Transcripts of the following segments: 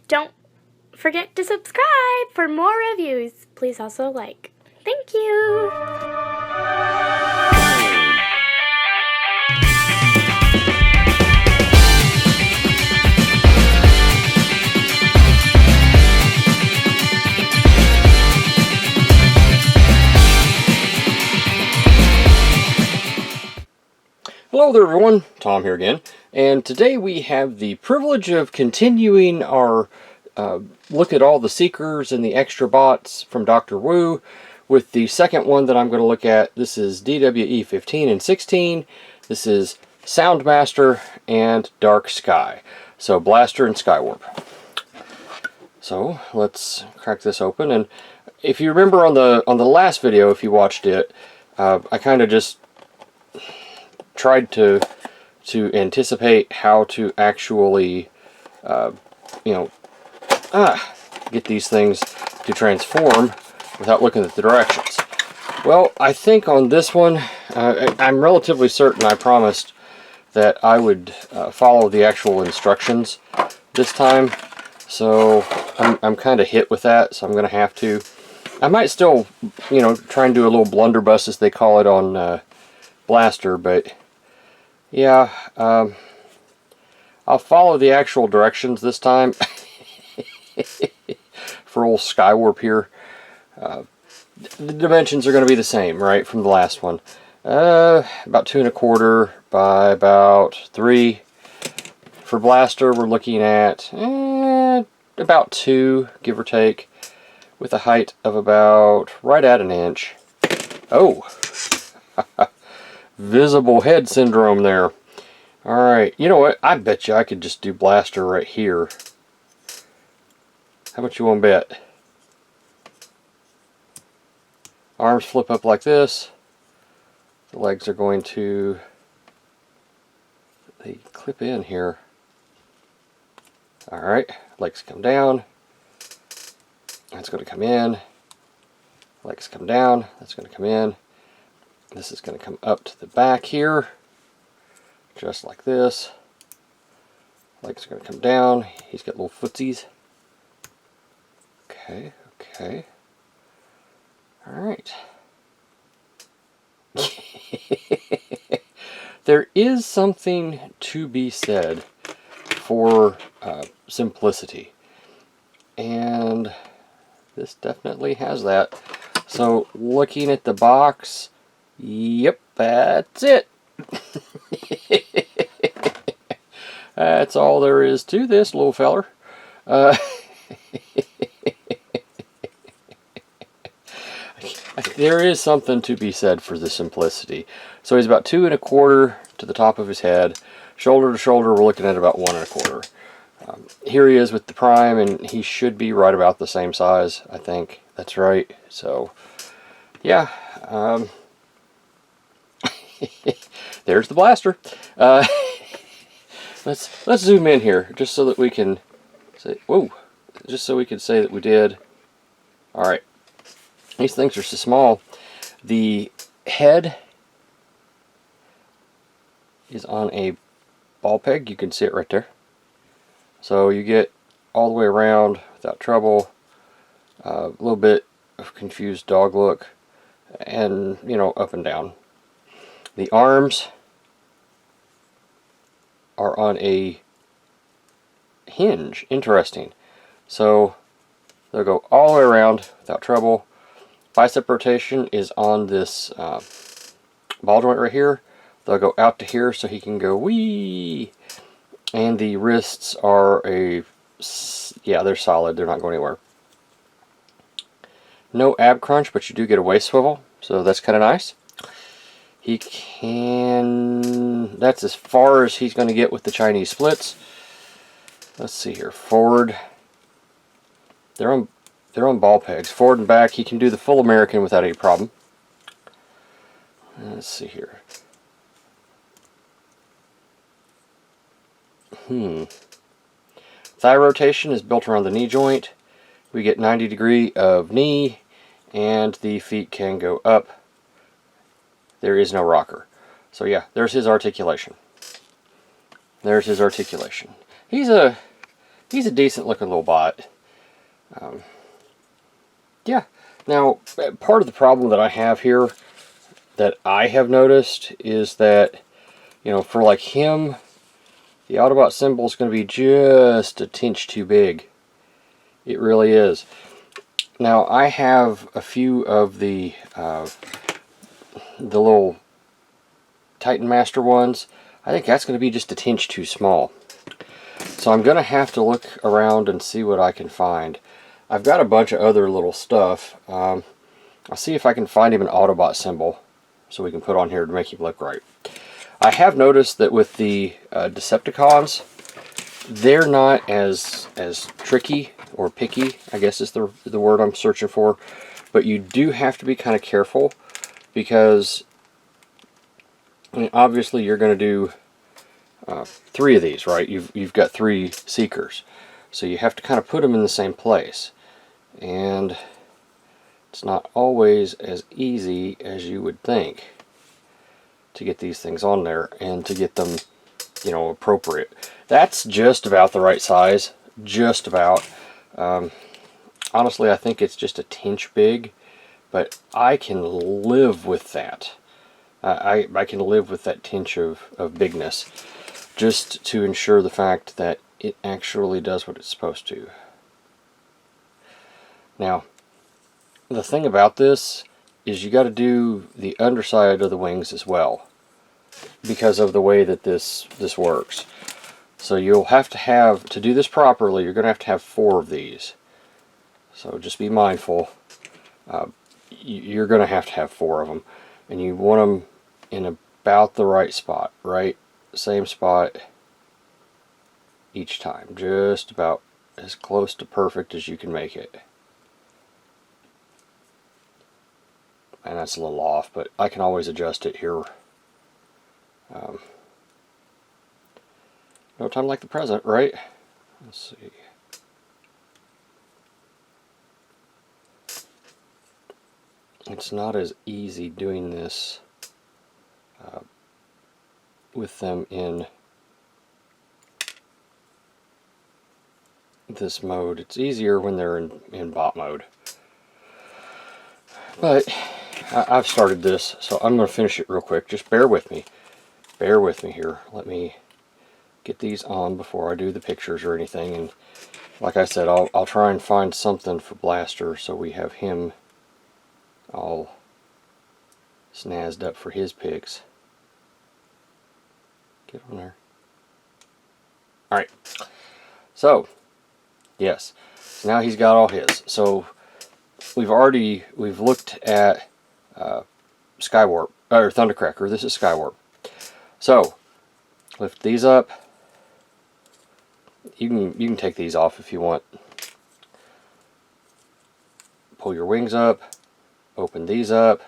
don't forget to subscribe for more reviews. Please also like. Thank you! Hello there everyone, Tom here again, and today we have the privilege of continuing our look at all the Seekers and the extra bots from Dr. Wu with the second one that I'm going to look at. This is DWE 15 and 16. This is Soundmaster and Dark Sky. So Blaster and Skywarp. So let's crack this open, and if you remember on the last video, if you watched it, I kind of just tried to anticipate how to actually get these things to transform without looking at the directions. Well, I think on this one I'm relatively certain I promised that I would follow the actual instructions this time, so I'm kind of hit with that, so I'm gonna have to. I might still try and do a little blunderbuss, as they call it on Blaster, but yeah, I'll follow the actual directions this time for old Skywarp here. The dimensions are going to be the same, right, from the last one. About 2 1/4 by about 3. For Blaster, we're looking at about 2, give or take, with a height of about right at an inch. Oh! Visible head syndrome there. Alright, you know what? I bet you I could just do Blaster right here. How much you want to bet? Arms flip up like this. The legs are going to... they clip in here. Alright, legs come down. That's going to come in. Legs come down. That's going to come in. This is going to come up to the back here, just like this. Legs are going to come down. He's got little footsies. Okay, okay. Alright. There is something to be said for simplicity. And this definitely has that. So, looking at the box... yep, that's it. That's all there is to this little feller. There is something to be said for the simplicity. So he's about 2 1/4 to the top of his head. Shoulder to shoulder, we're looking at about 1 1/4. Here he is with the prime, and he should be right about the same size, I think. That's right. So, yeah. There's the Blaster. Let's zoom in here just so that we can say, whoa, just so we can say that we did. All right, these things are so small. The head is on a ball peg. You can see it right there. So you get all the way around without trouble. A little bit of confused dog look, and up and down. The arms are on a hinge. Interesting. So they'll go all the way around without trouble. Bicep rotation is on this ball joint right here. They'll go out to here so he can go wee. And the wrists are yeah, they're solid. They're not going anywhere. No ab crunch, but you do get a waist swivel, so that's kind of nice. He can... that's as far as he's going to get with the Chinese splits. Let's see here. Forward. They're on ball pegs. Forward and back. He can do the full American without any problem. Let's see here. Thigh rotation is built around the knee joint. We get 90° of knee, and the feet can go up. There is no rocker. So yeah, there's his articulation. There's his articulation. He's a he's a decent looking little bot. Yeah. Now, part of the problem that I have here that I have noticed is that, you know, for like him, the Autobot symbol is going to be just a tinge too big. It really is. Now, I have a few of the little Titan Master ones. I think that's going to be just a tinge too small. So I'm going to have to look around and see what I can find. I've got a bunch of other little stuff. I'll see if I can find him an Autobot symbol so we can put on here to make him look right. I have noticed that with the Decepticons, they're not as tricky or picky, I guess is the word I'm searching for. But you do have to be kind of careful because, I mean, obviously you're going to do 3 of these, right? You've got 3 Seekers. So you have to kind of put them in the same place. And it's not always as easy as you would think to get these things on there and to get them, you know, appropriate. That's just about the right size. Just about. Honestly, I think it's just a tinge big, but I can live with that. I can live with that tinge of bigness, just to ensure the fact that it actually does what it's supposed to. Now, the thing about this is you got to do the underside of the wings as well, because of the way that this works. So you'll have to do this properly, you're going to have 4 of these. So just be mindful. You're going to have 4 of them. And you want them in about the right spot, right? Same spot each time. Just about as close to perfect as you can make it. And that's a little off, but I can always adjust it here. No time like the present, right? Let's see. It's not as easy doing this with them in this mode. It's easier when they're in bot mode. But I've started this, so I'm going to finish it real quick. Just bear with me. Bear with me here. Let me get these on before I do the pictures or anything. And like I said, I'll try and find something for Blaster so we have him all snazzed up for his pics. Get on there. Alright. So, yes. Now he's got all his. So, we've looked at Skywarp, or Thundercracker. This is Skywarp. So, lift these up. You can take these off if you want. Pull your wings up. Open these up.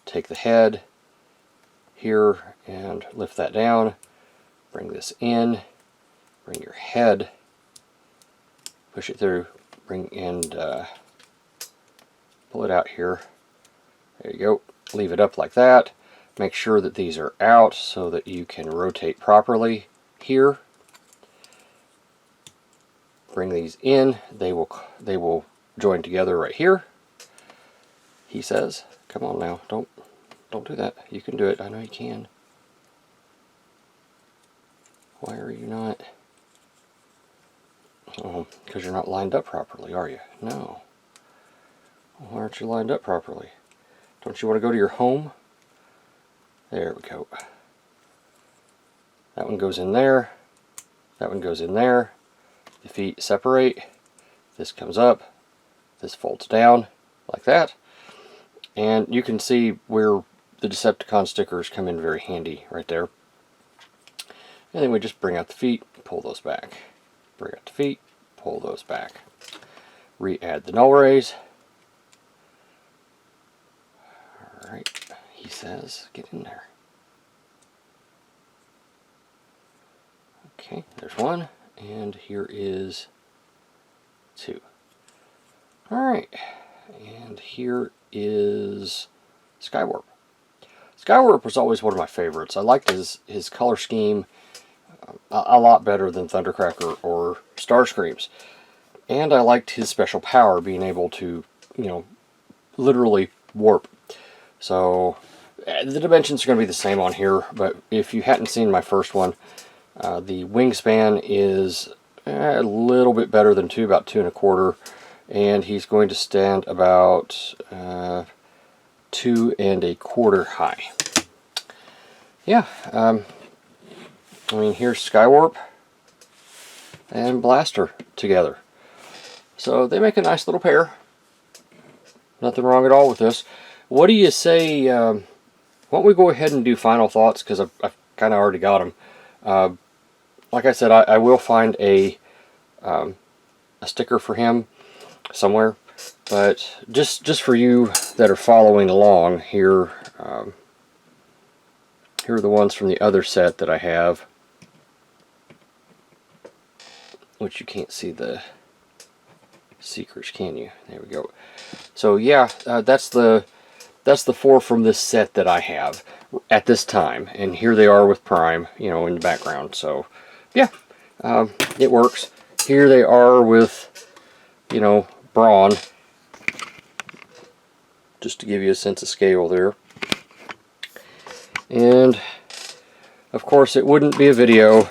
Take the head here and lift that down. Bring this in. Bring your head. Push it through. Bring and pull it out here. There you go. Leave it up like that. Make sure that these are out so that you can rotate properly here. Bring these in. They will join together right here. He says, "Come on now, don't do that. You can do it. I know you can. Why are you not?" Oh, because you're not lined up properly, are you? No. Why aren't you lined up properly? Don't you want to go to your home? There we go. That one goes in there. That one goes in there. The feet separate. This comes up. This folds down like that. And you can see where the Decepticon stickers come in very handy right there. And then we just bring out the feet, pull those back. Bring out the feet, pull those back. Re-add the null rays. Alright, he says, get in there. Okay, there's one, and here is 2. Alright, and here is Skywarp. Skywarp was always one of my favorites. I liked his color scheme. a lot better than Thundercracker or Starscream's. And I liked his special power, being able to, literally warp. So the dimensions are going to be the same on here, but if you hadn't seen my first one, the wingspan is a little bit better than 2, about 2 1/4, and he's going to stand about 2 1/4 high. Yeah, I mean, here's Skywarp and Blaster together. So they make a nice little pair. Nothing wrong at all with this. What do you say, why don't we go ahead and do final thoughts, because I've kind of already got them. Like I said, I will find a sticker for him somewhere, but just for you that are following along here, here are the ones from the other set that I have, which you can't see the secrets, can you? There we go. So yeah, that's the 4 from this set that I have at this time, and here they are with Prime, in the background. So yeah, it works. Here they are with, Brawn, just to give you a sense of scale there. And of course, it wouldn't be a video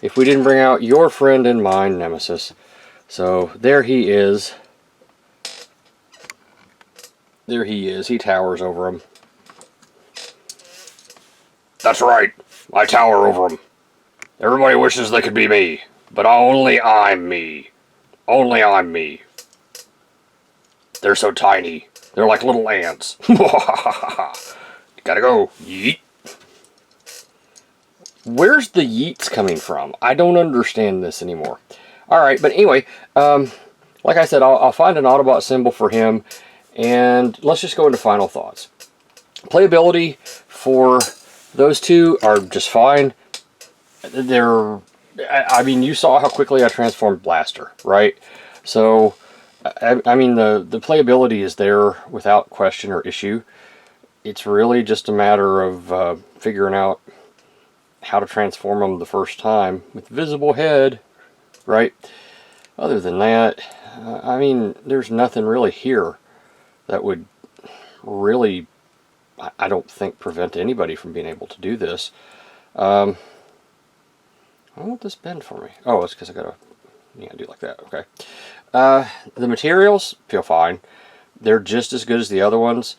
if we didn't bring out your friend and mine, Nemesis. So there he is. There he is. He towers over him. That's right. I tower over him. Everybody wishes they could be me, but only I'm me. Only I'm me. They're so tiny. They're like little ants. Gotta go. Yeet. Where's the yeets coming from? I don't understand this anymore. Alright, but anyway, like I said, I'll find an Autobot symbol for him, and let's just go into final thoughts. Playability for those two are just fine. I mean, you saw how quickly I transformed Blaster, right? So, I mean, the playability is there without question or issue. It's really just a matter of figuring out how to transform them the first time with visible head, right? Other than that, I mean, there's nothing really here that would really, I don't think, prevent anybody from being able to do this. Why won't this bend for me? Oh, it's because I gotta, do it like that. Okay. The materials feel fine. They're just as good as the other ones,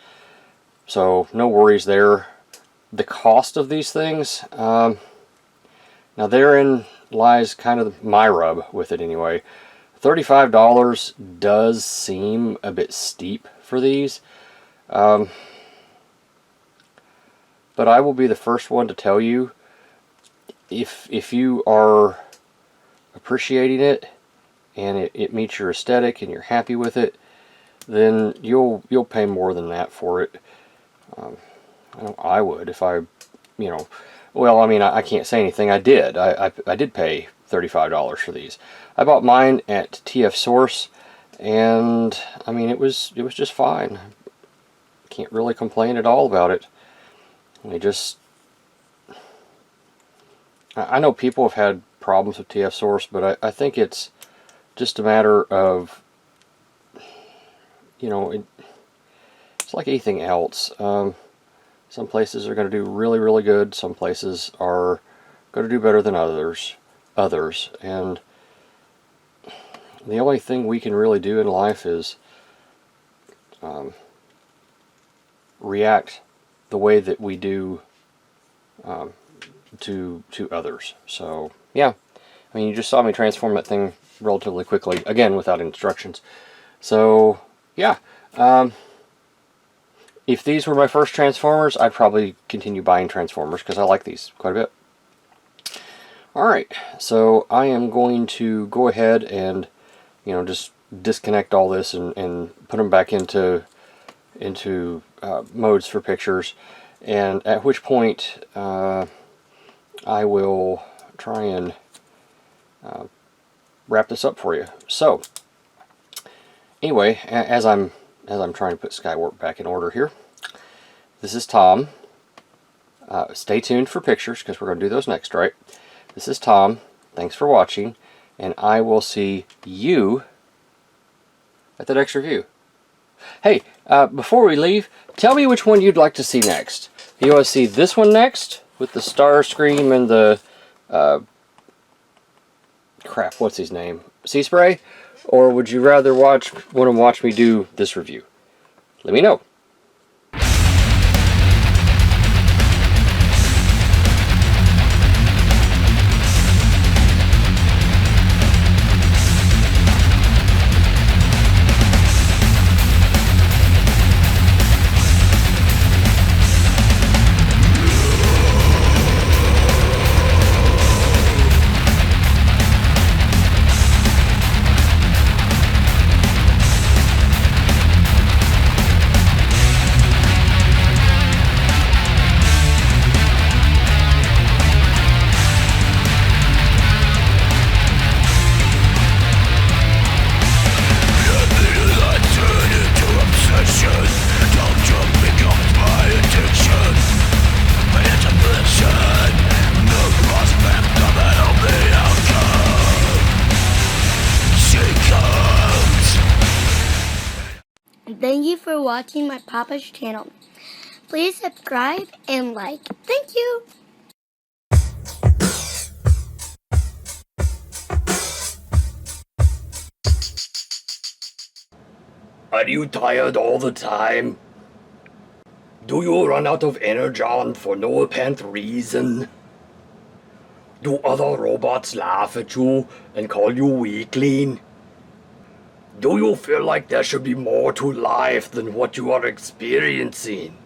so no worries there. The cost of these things, now therein lies kind of my rub with it anyway. $35 does seem a bit steep for these, but I will be the first one to tell you, if you are appreciating it and it meets your aesthetic and you're happy with it, then you'll pay more than that for it. I would if I, well, I mean, I can't say anything. I did. I did pay $35 for these. I bought mine at TF Source, and I mean, it was just fine. Can't really complain at all about it. I know people have had problems with TF Source, but I think it's just a matter of, it's like anything else. Some places are going to do really, really good. Some places are going to do better than others. And the only thing we can really do in life is react the way that we do to others. So yeah, I mean, you just saw me transform that thing relatively quickly, again without instructions. So yeah, if these were my first Transformers, I'd probably continue buying Transformers because I like these quite a bit. Alright, so I am going to go ahead and, just disconnect all this and put them back into modes for pictures, and at which point I will try and wrap this up for you. So, anyway, as I'm trying to put Skywarp back in order here, this is Tom. Stay tuned for pictures, because we're going to do those next, right? This is Tom. Thanks for watching, and I will see you at the next review. Hey, before we leave, tell me which one you'd like to see next. Do you want to see this one next with the Starscream and the crap, what's his name? Sea Spray? Or would you rather want to watch me do this review? Let me know. Thank you for watching my Papa's channel. Please subscribe and like. Thank you. Are you tired all the time? Do you run out of energon for no apparent reason? Do other robots laugh at you and call you weakling? Do you feel like there should be more to life than what you are experiencing?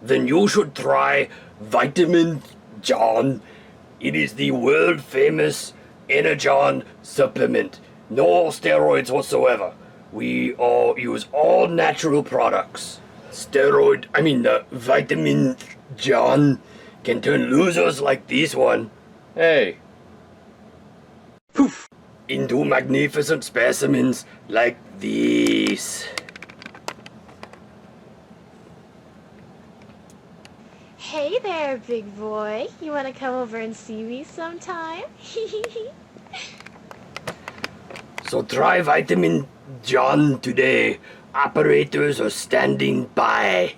Then you should try Vitamin John. It is the world famous Energon supplement. No steroids whatsoever. We all use all natural products. Vitamin John can turn losers like this one. Hey. Poof. Into magnificent specimens like these. Hey there, big boy. You want to come over and see me sometime? So try Vitamin John today. Operators are standing by.